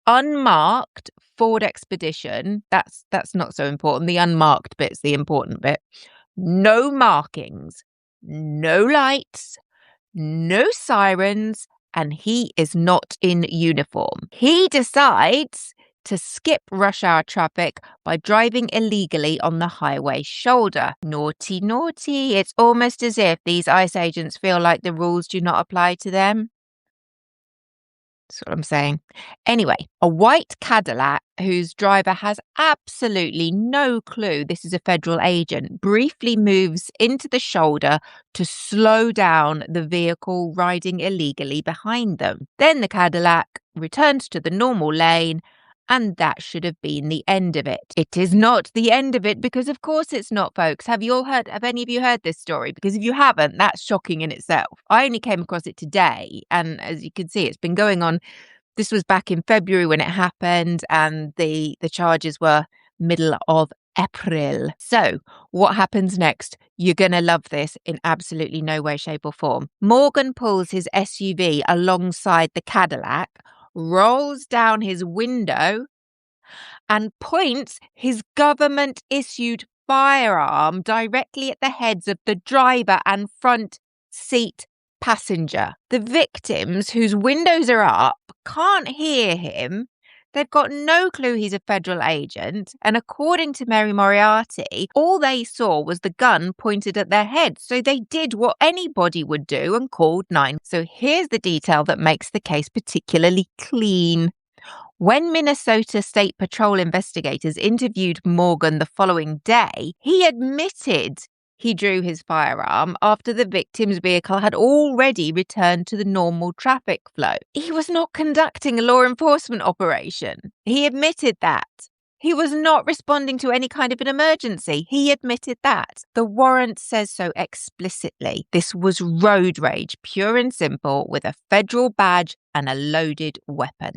unmarked Ford Expedition. That's not so important. The unmarked bit's the important bit. No markings, no lights, no sirens, and he is not in uniform. He decides to skip rush hour traffic by driving illegally on the highway shoulder. Naughty, naughty. It's almost as if these ICE agents feel like the rules do not apply to them. That's what I'm saying. Anyway, a white Cadillac whose driver has absolutely no clue this is a federal agent briefly moves into the shoulder to slow down the vehicle riding illegally behind them. Then the Cadillac returns to the normal lane, and that should have been the end of it. It is not the end of it, because of course it's not, folks. Have any of you heard this story? Because if you haven't, that's shocking in itself. I only came across it today, and as you can see, it's been going on. This was back in February when it happened, and the charges were middle of April. So what happens next? You're going to love this in absolutely no way, shape or form. Morgan pulls his SUV alongside the Cadillac, rolls down his window, and points his government-issued firearm directly at the heads of the driver and front seat passenger. The victims, whose windows are up, can't hear him. They've got no clue he's a federal agent. And according to Mary Moriarty, all they saw was the gun pointed at their heads. So they did what anybody would do and called 9. So here's the detail that makes the case particularly clean. When Minnesota State Patrol investigators interviewed Morgan the following day, he admitted he drew his firearm after the victim's vehicle had already returned to the normal traffic flow. He was not conducting a law enforcement operation. He admitted that. He was not responding to any kind of an emergency. He admitted that. The warrant says so explicitly. This was road rage, pure and simple, with a federal badge and a loaded weapon.